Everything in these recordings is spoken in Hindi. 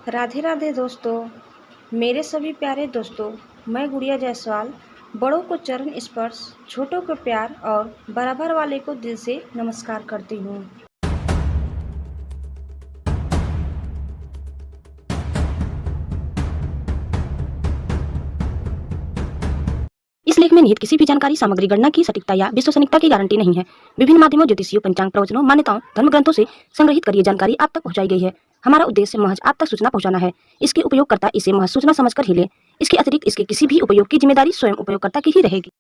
राधे राधे दोस्तों, मेरे सभी प्यारे दोस्तों। मैं गुड़िया जायसवाल बड़ों को चरण स्पर्श, छोटों को प्यार और बराबर वाले को दिल से नमस्कार करती हूँ। इस लेख में निहित किसी भी जानकारी, सामग्री, गणना की सटीकता या विश्वसनीयता की गारंटी नहीं है। विभिन्न माध्यमों, ज्योतिषियों, पंचांग, प्रवचनों, मान्यताओं, धर्म ग्रंथों से संग्रहित कर ये जानकारी आप तक पहुंचाई गई है। हमारा उद्देश्य महज आप तक सूचना पहुंचाना है। इसके उपयोगकर्ता इसे महज सूचना समझकर ही ले। इसके अतिरिक्त इसके किसी भी उपयोग की जिम्मेदारी स्वयं उपयोगकर्ता की ही रहेगी।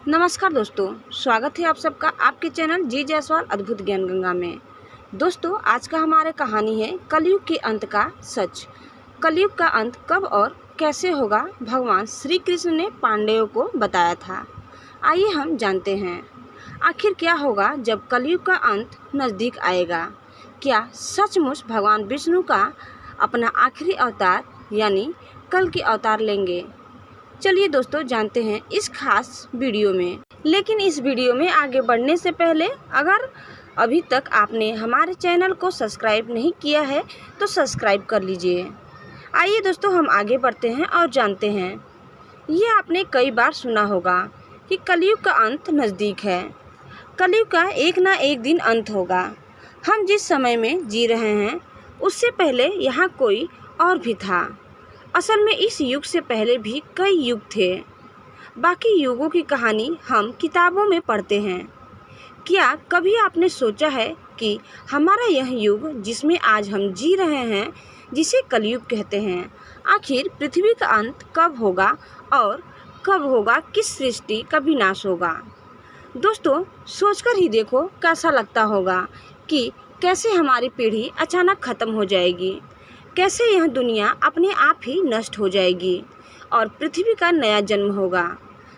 नमस्कार दोस्तों, स्वागत है आप सबका आपके चैनल जी जायसवाल अद्भुत ज्ञान गंगा में। दोस्तों, आज का हमारे कहानी है कलयुग के अंत का सच। कलयुग का अंत कब और कैसे होगा, भगवान श्री कृष्ण ने पांडवों को बताया था। आइए हम जानते हैं आखिर क्या होगा जब कलयुग का अंत नज़दीक आएगा। क्या सचमुच भगवान विष्णु का अपना आखिरी अवतार यानी कल के अवतार लेंगे? चलिए दोस्तों, जानते हैं इस खास वीडियो में। लेकिन इस वीडियो में आगे बढ़ने से पहले अगर अभी तक आपने हमारे चैनल को सब्सक्राइब नहीं किया है तो सब्सक्राइब कर लीजिए। आइए दोस्तों, हम आगे बढ़ते हैं और जानते हैं। ये आपने कई बार सुना होगा कि कलयुग का अंत नज़दीक है। कलयुग का एक ना एक दिन अंत होगा। हम जिस समय में जी रहे हैं उससे पहले यहाँ कोई और भी था। असल में इस युग से पहले भी कई युग थे। बाकी युगों की कहानी हम किताबों में पढ़ते हैं। क्या कभी आपने सोचा है कि हमारा यह युग जिसमें आज हम जी रहे हैं, जिसे कलयुग कहते हैं, आखिर पृथ्वी का अंत कब होगा और कब होगा, किस सृष्टि का विनाश होगा? दोस्तों, सोचकर ही देखो कैसा लगता होगा कि कैसे हमारी पीढ़ी अचानक ख़त्म हो जाएगी, कैसे यह दुनिया अपने आप ही नष्ट हो जाएगी और पृथ्वी का नया जन्म होगा।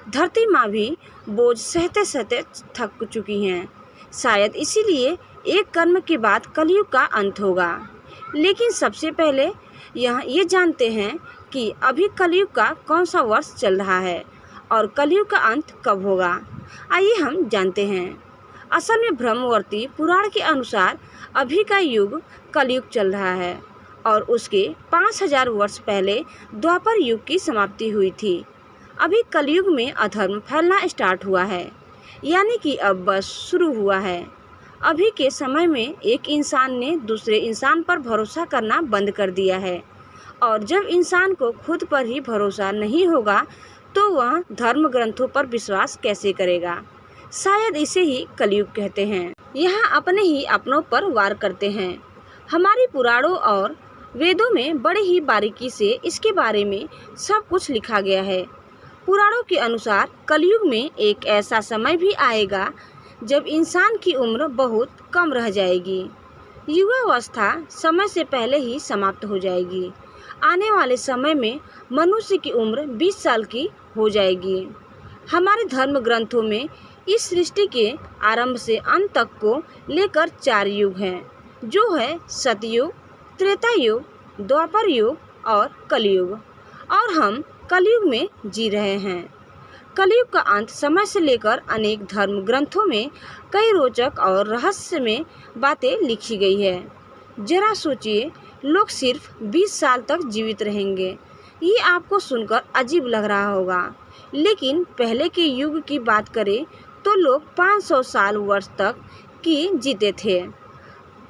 धरती माँ भी बोझ सहते सहते थक चुकी हैं। शायद इसीलिए एक कर्म के बाद कलयुग का अंत होगा। लेकिन सबसे पहले ये जानते हैं कि अभी कलयुग का कौन सा वर्ष चल रहा है और कलयुग का अंत कब होगा। आइए हम जानते हैं। असल में ब्रह्मवर्ती पुराण के अनुसार अभी का युग कलयुग चल रहा है और उसके 5000 वर्ष पहले द्वापर युग की समाप्ति हुई थी। अभी कलयुग में अधर्म फैलना स्टार्ट हुआ है, यानी कि अब बस शुरू हुआ है। अभी के समय में एक इंसान ने दूसरे इंसान पर भरोसा करना बंद कर दिया है और जब इंसान को खुद पर ही भरोसा नहीं होगा तो वह धर्म ग्रंथों पर विश्वास कैसे करेगा? शायद इसे ही कलयुग कहते हैं। यहाँ अपने ही अपनों पर वार करते हैं। हमारी पुराणों और वेदों में बड़ी ही बारीकी से इसके बारे में सब कुछ लिखा गया है। पुराणों के अनुसार कलयुग में एक ऐसा समय भी आएगा जब इंसान की उम्र बहुत कम रह जाएगी। युवावस्था समय से पहले ही समाप्त हो जाएगी। आने वाले समय में मनुष्य की उम्र 20 साल की हो जाएगी। हमारे धर्म ग्रंथों में इस सृष्टि के आरंभ से अंत तक को लेकर 4 युग हैं, जो है सतयुग, त्रेता युग, द्वापर युग और कलयुग। और हम कलयुग में जी रहे हैं। कलयुग का अंत समय से लेकर अनेक धर्म ग्रंथों में कई रोचक और रहस्यमय बातें लिखी गई है। जरा सोचिए, लोग सिर्फ 20 साल तक जीवित रहेंगे। ये आपको सुनकर अजीब लग रहा होगा, लेकिन पहले के युग की बात करें तो लोग 500 साल वर्ष तक की जीते थे।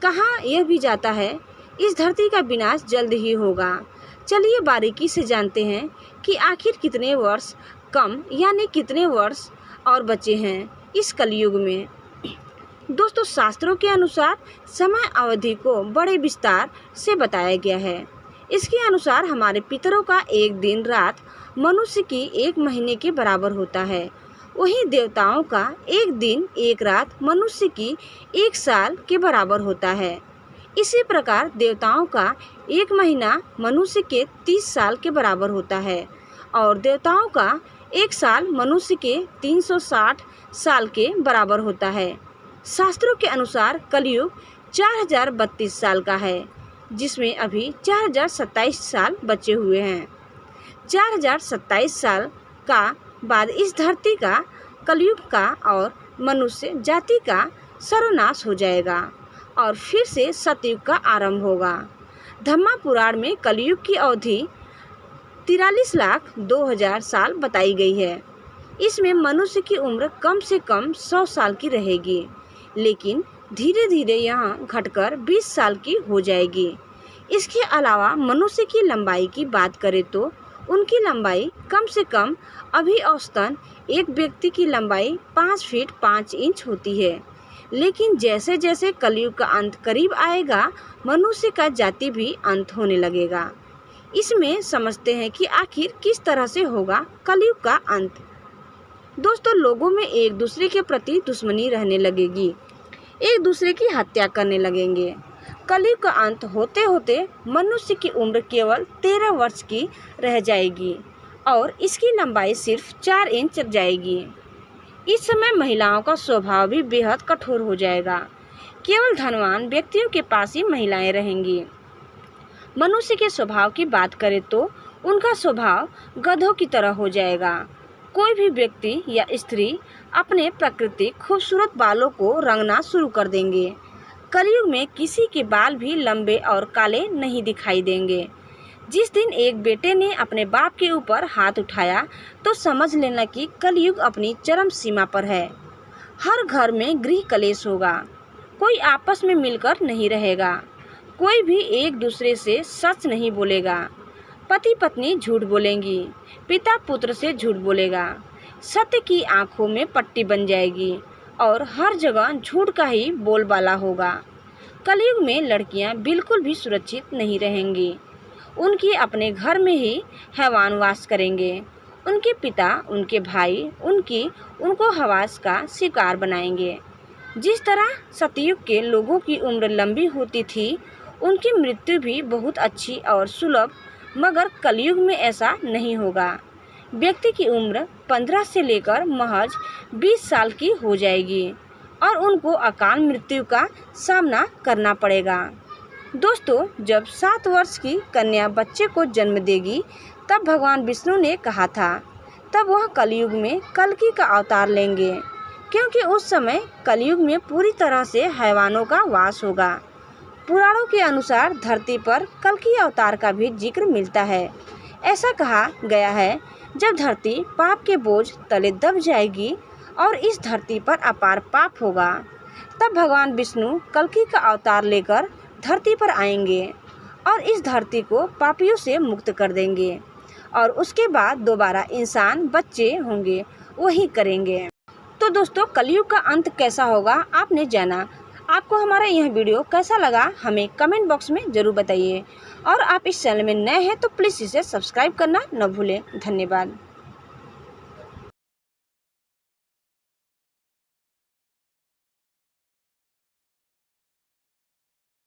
कहा यह भी जाता है इस धरती का विनाश जल्द ही होगा। चलिए बारीकी से जानते हैं कि आखिर कितने वर्ष कम यानी कितने वर्ष और बचे हैं इस कलयुग में। दोस्तों, शास्त्रों के अनुसार समय अवधि को बड़े विस्तार से बताया गया है। इसके अनुसार हमारे पितरों का एक दिन रात मनुष्य की 1 महीने के बराबर होता है। वहीं देवताओं का एक दिन एक रात मनुष्य की 1 साल के बराबर होता है। इसी प्रकार देवताओं का 1 महीना मनुष्य के 30 साल के बराबर होता है और देवताओं का 1 साल मनुष्य के 360 साल के बराबर होता है। शास्त्रों के अनुसार कलयुग 4032 साल का है, जिसमें अभी 4027 साल बचे हुए हैं। 4027 साल का बाद इस धरती का, कलयुग का और मनुष्य जाति का सर्वनाश हो जाएगा और फिर से सतयुग का आरंभ होगा। धम्मा पुराण में कलयुग की अवधि 43,02,000 साल बताई गई है। इसमें मनुष्य की उम्र कम से कम 100 साल की रहेगी, लेकिन धीरे धीरे यहाँ घटकर 20 साल की हो जाएगी। इसके अलावा मनुष्य की लंबाई की बात करें तो उनकी लंबाई कम से कम अभी औसतन एक व्यक्ति की लंबाई 5 फीट 5 इंच होती है, लेकिन जैसे जैसे कलयुग का अंत करीब आएगा मनुष्य का जाति भी अंत होने लगेगा। इसमें समझते हैं कि आखिर किस तरह से होगा कलयुग का अंत। दोस्तों, लोगों में एक दूसरे के प्रति दुश्मनी रहने लगेगी, एक दूसरे की हत्या करने लगेंगे। कलयुग का अंत होते होते मनुष्य की उम्र केवल 13 वर्ष की रह जाएगी और इसकी लंबाई सिर्फ 4 इंच जाएगी। इस समय महिलाओं का स्वभाव भी बेहद कठोर हो जाएगा। केवल धनवान व्यक्तियों के पास ही महिलाएं रहेंगी। मनुष्य के स्वभाव की बात करें तो उनका स्वभाव गधों की तरह हो जाएगा। कोई भी व्यक्ति या स्त्री अपने प्राकृतिक खूबसूरत बालों को रंगना शुरू कर देंगे। कलयुग में किसी के बाल भी लंबे और काले नहीं दिखाई देंगे। जिस दिन एक बेटे ने अपने बाप के ऊपर हाथ उठाया तो समझ लेना कि कलयुग अपनी चरम सीमा पर है। हर घर में गृह कलेश होगा, कोई आपस में मिलकर नहीं रहेगा, कोई भी एक दूसरे से सच नहीं बोलेगा। पति पत्नी झूठ बोलेंगी, पिता पुत्र से झूठ बोलेगा, सत्य की आंखों में पट्टी बन जाएगी और हर जगह झूठ का ही बोलबाला होगा। कलयुग में लड़कियां बिल्कुल भी सुरक्षित नहीं रहेंगी। उनकी अपने घर में ही हैवान वास करेंगे। उनके पिता, उनके भाई उनको हवास का शिकार बनाएंगे। जिस तरह सतयुग के लोगों की उम्र लंबी होती थी, उनकी मृत्यु भी बहुत अच्छी और सुलभ, मगर कलयुग में ऐसा नहीं होगा। व्यक्ति की उम्र 15 से लेकर महज 20 साल की हो जाएगी और उनको अकाल मृत्यु का सामना करना पड़ेगा। दोस्तों, जब 7 वर्ष की कन्या बच्चे को जन्म देगी तब भगवान विष्णु ने कहा था तब वह कलयुग में कल्कि का अवतार लेंगे, क्योंकि उस समय कलयुग में पूरी तरह से हैवानों का वास होगा। पुराणों के अनुसार धरती पर कल्कि अवतार का भी जिक्र मिलता है। ऐसा कहा गया है, जब धरती पाप के बोझ तले दब जाएगी और इस धरती पर अपार पाप होगा, तब भगवान विष्णु कल्कि का अवतार लेकर धरती पर आएंगे और इस धरती को पापियों से मुक्त कर देंगे और उसके बाद दोबारा इंसान बच्चे होंगे वही करेंगे। तो दोस्तों, कलयुग का अंत कैसा होगा आपने जाना। आपको हमारा यह वीडियो कैसा लगा हमें कमेंट बॉक्स में ज़रूर बताइए और आप इस चैनल में नए हैं तो प्लीज़ इसे सब्सक्राइब करना न भूलें। धन्यवाद।